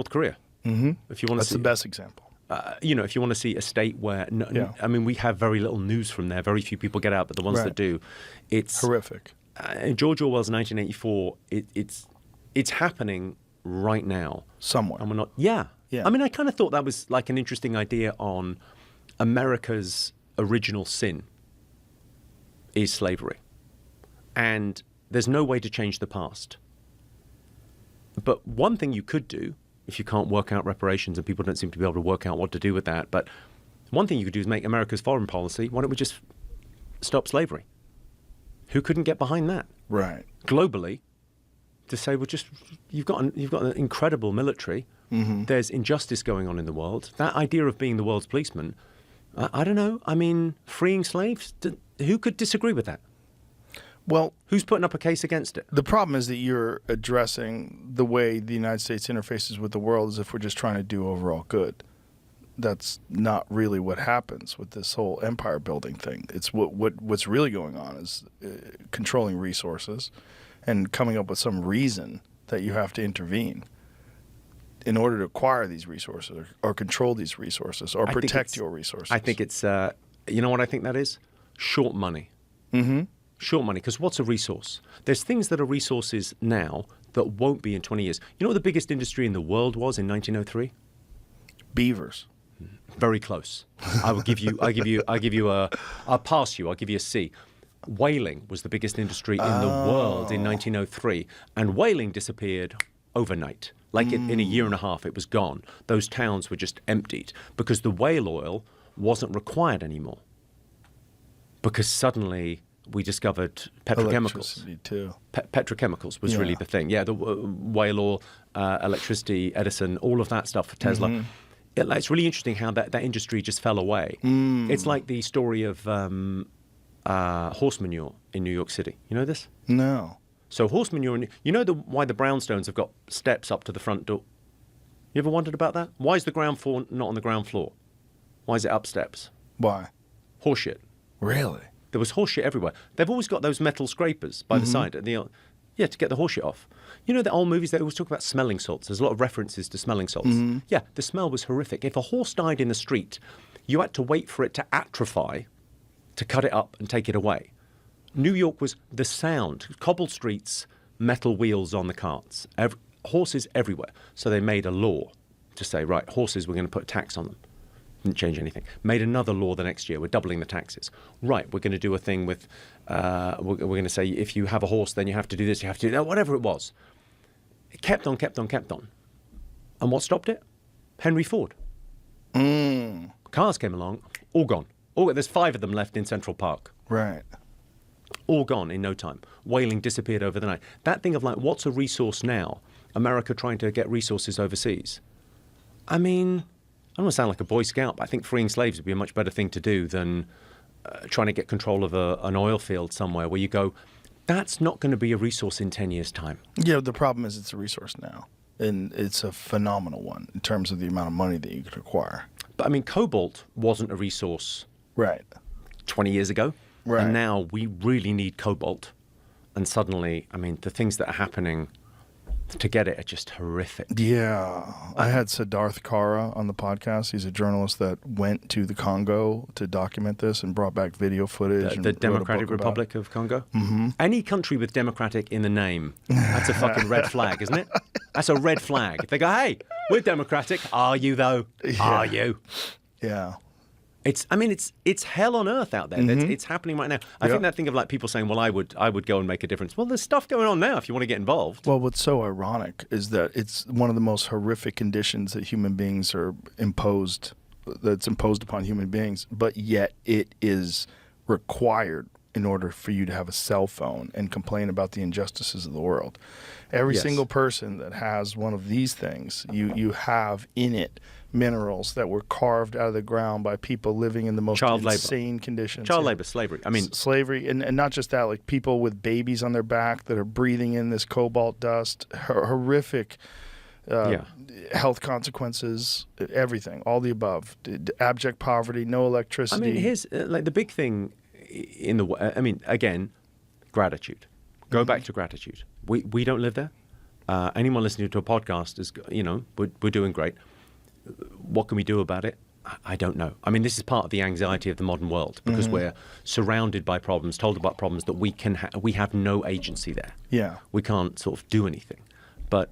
North Korea. If you want to That's see, the best example. if you want to see a state where, I mean, we have very little news from there. Very few people get out, but the ones that do, it's horrific. George Orwell's 1984. It's happening right now Somewhere. and we're not. Yeah. I mean, I kind of thought that was like an interesting idea on America's original sin is slavery, and there's no way to change the past. But one thing you could do, if you can't work out reparations and people don't seem to be able to work out what to do with that, but one thing you could do is make America's foreign policy, why don't we just stop slavery? Who couldn't get behind that? Right. Globally, to say, well, just you've got an incredible military. There's injustice going on in the world. That idea of being the world's policeman, I don't know. I mean, freeing slaves, who could disagree with that? Well, who's putting up a case against it? The problem is that you're addressing the way the United States interfaces with the world as if we're just trying to do overall good. That's not really what happens with this whole empire building thing. It's what's really going on is controlling resources and coming up with some reason that you have to intervene in order to acquire these resources or control these resources or protect your resources. I think it's, you know what I think that is? Short money. Short money, because what's a resource? There's things that are resources now that won't be in 20 years. You know what the biggest industry in the world was in 1903? Beavers. Very close. I'll pass you. I'll give you a C. Whaling was the biggest industry in the world in 1903, and whaling disappeared overnight. Like in a year and a half, it was gone. Those towns were just emptied because the whale oil wasn't required anymore. Because suddenly we discovered petrochemicals. Electricity too. Petrochemicals was really the thing. Yeah, the whale oil, electricity, Edison, all of that stuff for Tesla. It's really interesting how that industry just fell away. It's like the story of horse manure in New York City. You know this? No. So horse manure, you know why the brownstones have got steps up to the front door? You ever wondered about that? Why is the ground floor not on the ground floor? Why is it up steps? Why? Horse shit. Really? There was horse shit everywhere. They've always got those metal scrapers by the side. To get the horse shit off. You know the old movies, they always talk about smelling salts. There's a lot of references to smelling salts. Yeah, the smell was horrific. If a horse died in the street, you had to wait for it to atrophy to cut it up and take it away. New York was the sound. Cobbled streets, metal wheels on the carts. Horses everywhere. So they made a law to say, right, horses, we're going to put a tax on them. Didn't change anything. Made another law the next year. We're doubling the taxes. Right, we're going to do a thing with, we're going to say if you have a horse, then you have to do this, you have to do that, whatever it was. It kept on. And what stopped it? Henry Ford. Cars came along, all gone. There's 5 of them left in Central Park. Right. All gone in no time. Whaling disappeared over the night. That thing of like, what's a resource now? America trying to get resources overseas. I mean, I don't want to sound like a Boy Scout, but I think freeing slaves would be a much better thing to do than trying to get control of an oil field somewhere where you go, that's not going to be a resource in 10 years' time. Yeah, the problem is it's a resource now. And it's a phenomenal one in terms of the amount of money that you could acquire. But I mean, cobalt wasn't a resource 20 years ago. Right. And now we really need cobalt. And suddenly, I mean, the things that are happening to get it are just horrific. Yeah. I had Siddharth Kara on the podcast. He's a journalist that went to the Congo to document this and brought back video footage. The Democratic Republic of Congo? Any country with democratic in the name, that's a fucking red flag, isn't it? That's a red flag. If they go, hey, we're democratic. Are you, though? Yeah. Are you? Yeah. It's hell on earth out there. It's happening right now. I think that thing of like people saying, well, I would go and make a difference. Well, there's stuff going on now if you want to get involved. Well, what's so ironic is that it's one of the most horrific conditions that human beings are imposed, that's imposed upon human beings, but yet it is required in order for you to have a cell phone and complain about the injustices of the world. Every single person that has one of these things, you have in it minerals that were carved out of the ground by people living in the most insane conditions. Child labor, slavery. I mean, slavery, and not just that, like people with babies on their back that are breathing in this cobalt dust, horrific health consequences, everything, all the above. Abject poverty, no electricity. I mean, here's like the big thing in the. I mean, again, gratitude. Go back to gratitude. We don't live there. anyone listening to a podcast is, we're doing great. What can we do about it? I don't know. I mean, this is part of the anxiety of the modern world because we're surrounded by problems, told about problems that we have no agency there. Yeah. We can't sort of do anything. But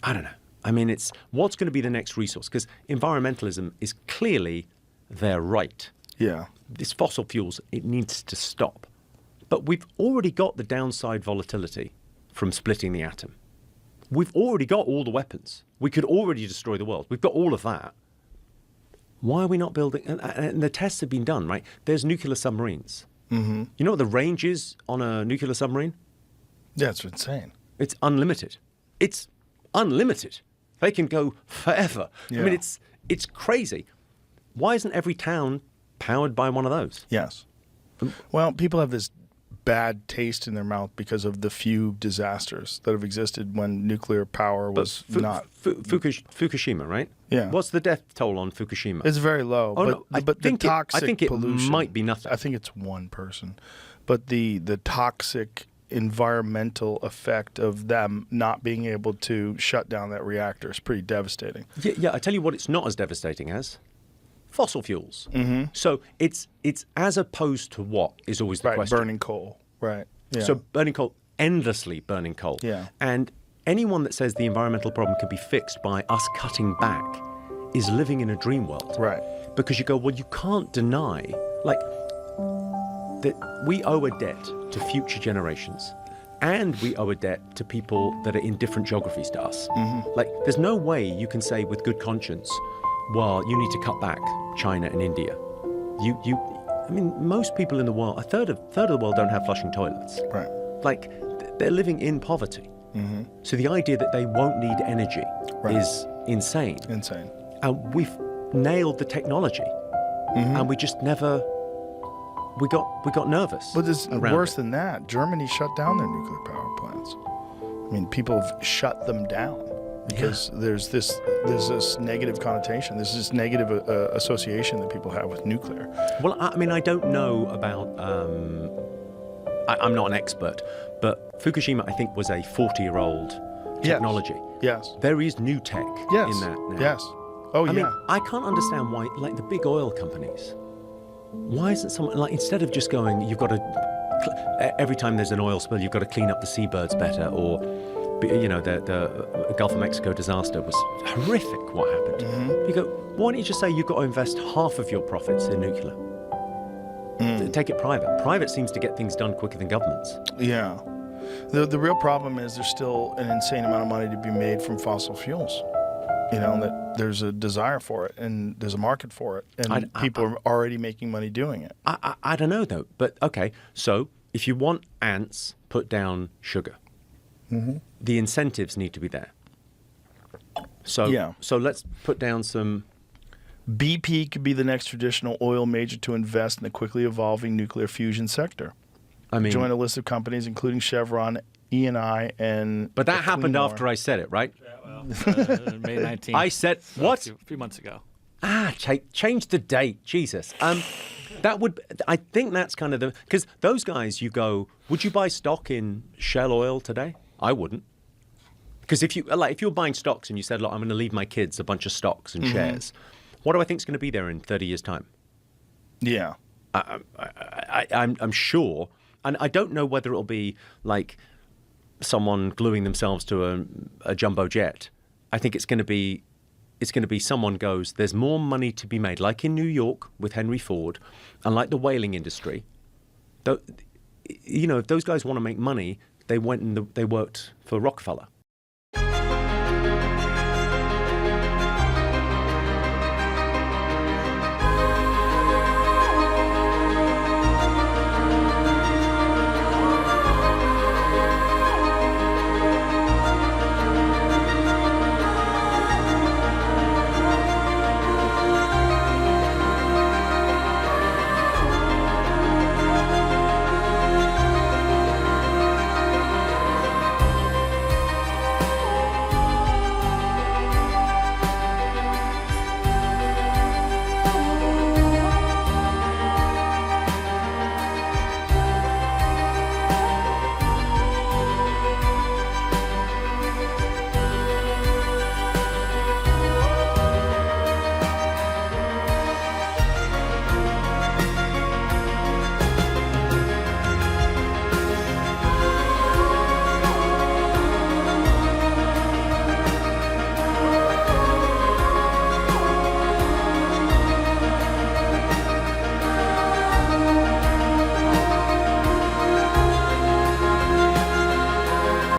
I don't know. I mean, it's what's going to be the next resource? Because environmentalism is clearly their right. Yeah. This fossil fuels, it needs to stop. But we've already got the downside volatility from splitting the atom. We've already got all the weapons. We could already destroy the world. We've got all of that. Why are we not building? And the tests have been done, right? There's nuclear submarines. Mm-hmm. You know what the range is on a nuclear submarine? Yeah, it's insane. It's unlimited. It's unlimited. They can go forever. Yeah. I mean, it's crazy. Why isn't every town powered by one of those? Yes. Well, people have this bad taste in their mouth because of the few disasters that have existed when nuclear power was not. Fukushima, right? Yeah. What's the death toll on Fukushima? It's very low. Oh, but, no, I but think the toxic I think it pollution might be nothing. I think it's one person. But the toxic environmental effect of them not being able to shut down that reactor is pretty devastating. Yeah, I tell you what it's not as devastating as. Fossil fuels. Mm-hmm. So it's as opposed to what is always the question. Burning coal. Right. Yeah. So burning coal, endlessly burning coal. Yeah. And anyone that says the environmental problem can be fixed by us cutting back is living in a dream world. Right. Because you go, well, you can't deny, like, that we owe a debt to future generations. And we owe a debt to people that are in different geographies to us. Mm-hmm. Like, there's no way you can say with good conscience, well, you need to cut back China and India. I mean, most people in the world, a third of the world don't have flushing toilets. Right. Like, they're living in poverty. Mm-hmm. So the idea that they won't need energy is insane. Insane. And we've nailed the technology, and we just never. We got nervous. But it's worse than that. Germany shut down their nuclear power plants. I mean, people have shut them down because there's this negative connotation. There's this negative association that people have with nuclear. Well, I mean, I don't know about. I'm not an expert, but Fukushima, I think, was a 40-year-old technology. Yes. There is new tech in that now. Yes. Oh, I mean, I can't understand why, like the big oil companies. Why isn't someone, like, instead of just going, you've got to, every time there's an oil spill, you've got to clean up the seabirds better, or, the Gulf of Mexico disaster was horrific, what happened. Mm-hmm. You go, why don't you just say you've got to invest half of your profits in nuclear? Take it private. Private seems to get things done quicker than governments. Yeah. The real problem is there's still an insane amount of money to be made from fossil fuels. That there's a desire for it and there's a market for it, and people are already making money doing it. I don't know, though. But, okay, so if you want ants, put down sugar. Mm-hmm. The incentives need to be there. So let's put down some... BP could be the next traditional oil major to invest in the quickly evolving nuclear fusion sector. I mean... Join a list of companies including Chevron, Eni, and... But that happened after I said it, right? Yeah, well, May 19th. I said, what? A few months ago. Change the date. Jesus. I think that's kind of because those guys, you go, would you buy stock in Shell Oil today? I wouldn't. Because if you're buying stocks and you said, look, I'm going to leave my kids a bunch of stocks and shares, what do I think is going to be there in 30 years' time? Yeah. I'm sure, and I don't know whether it'll be like someone gluing themselves to a jumbo jet. I think it's going to be someone goes, there's more money to be made, like in New York with Henry Ford, and like the whaling industry. If those guys want to make money, they went and they worked for Rockefeller.